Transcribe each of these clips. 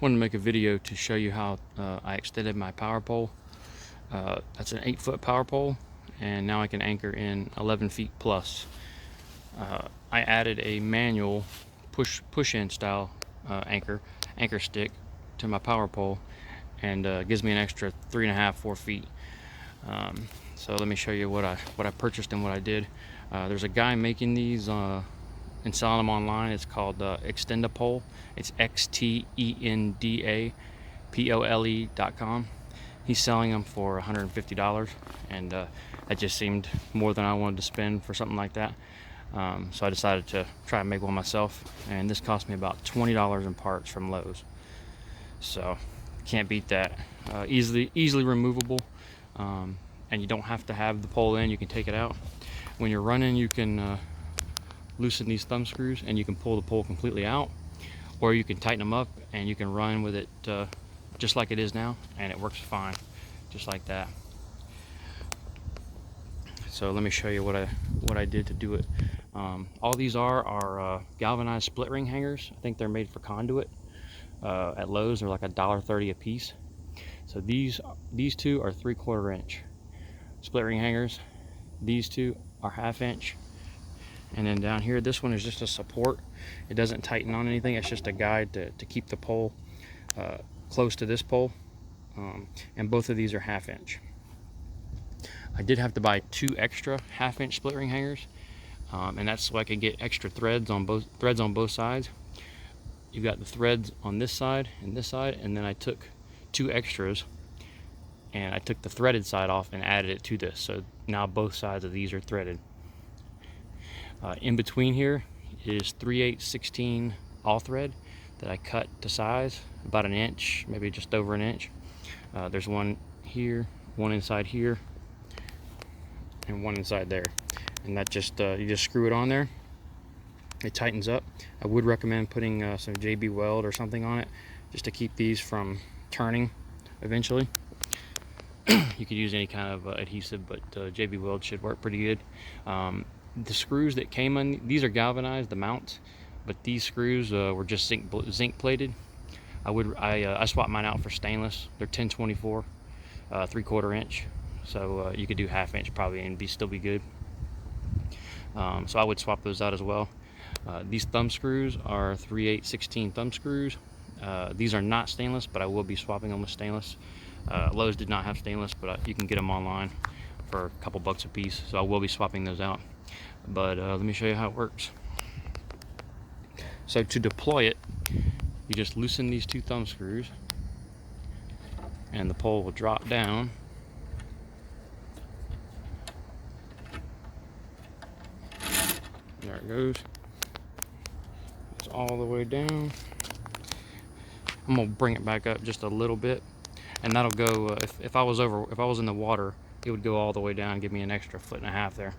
Wanted to make a video to show you how I extended my power pole. That's an 8-foot power pole, and now I can anchor in 11 feet plus. I added a manual push-in style anchor stick to my power pole, and gives me an extra 3.5-4 feet. So let me show you what I purchased and what I did. There's a guy making these and selling them online. It's called Extendapole. It's XTENDAPOLE.com. He's selling them for $150, and that just seemed more than I wanted to spend for something like that. So I decided to try and make one myself, and this cost me about $20 in parts from Lowe's. So can't beat that. Easily removable, and you don't have to have the pole in. You can take it out. When you're running, you can loosen these thumb screws and you can pull the pole completely out, or you can tighten them up and you can run with it just like it is now, and it works fine just like that. So let me show you what I did to do it. All these are galvanized split ring hangers. I think they're made for conduit. At Lowe's they're like $1.30 a piece. So these two are 3/4 inch split ring hangers. These two are 1/2 inch. And then down here, this one is just a support. It doesn't tighten on anything. It's just a guide to keep the pole close to this pole. And both of these are 1/2 inch. I did have to buy 2 extra 1/2 inch split ring hangers, and that's so I could get extra threads on both sides. You've got the threads on this side, and then I took 2 extras and I took the threaded side off and added it to this. So now both sides of these are threaded. In between here is 3/8/16 all thread that I cut to size, about 1 inch, maybe just over 1 inch. There's one here, one inside here, and one inside there. And that just you just screw it on there. It tightens up. I would recommend putting some JB Weld or something on it, just to keep these from turning eventually. You could use any kind of adhesive, but JB Weld should work pretty good. The screws that came on these are galvanized, the mounts, but these screws were just zinc plated. I swapped mine out for stainless. They're 1024, 3/4 inch. So you could do 1/2 inch probably and still be good. So I would swap those out as well. These thumb screws are 3/8/16 thumb screws. These are not stainless, but I will be swapping them with stainless. Lowe's did not have stainless, but you can get them online for a couple bucks a piece. So I will be swapping those out. But let me show you how it works. So to deploy it, you just loosen these 2 thumb screws, and the pole will drop down. There it goes. It's all the way down. I'm gonna bring it back up just a little bit, and that'll go. If I was in the water, it would go all the way down and give me an extra 1.5 feet there.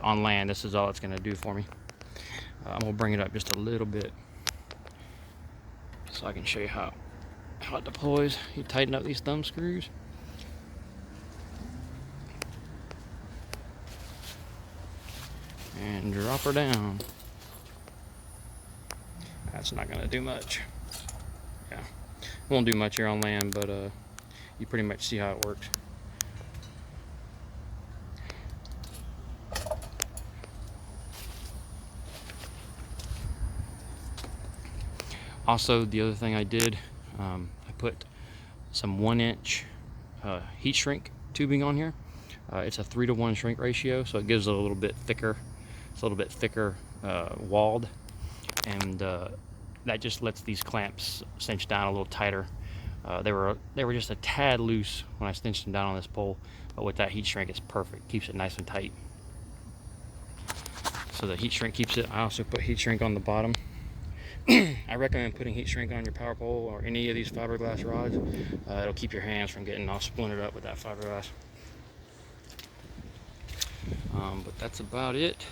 On land, this is all it's going to do for me. I'm going to bring it up just a little bit so I can show you how it deploys. You tighten up these thumb screws, and drop her down. That's not going to do much. Yeah, it won't do much here on land, but you pretty much see how it works. Also, the other thing I did, I put some 1 inch heat shrink tubing on here. It's a 3-to-1 shrink ratio, so it gives it a little bit thicker. It's a little bit thicker walled, and that just lets these clamps cinch down a little tighter. They were just a tad loose when I cinched them down on this pole, but with that heat shrink, it's perfect. Keeps it nice and tight. So the heat shrink keeps it. I also put heat shrink on the bottom. I recommend putting heat shrink on your power pole or any of these fiberglass rods. It'll keep your hands from getting all splintered up with that fiberglass. But that's about it.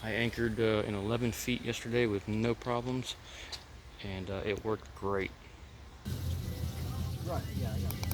I anchored in 11 feet yesterday with no problems, and it worked great. Right, yeah, I got it.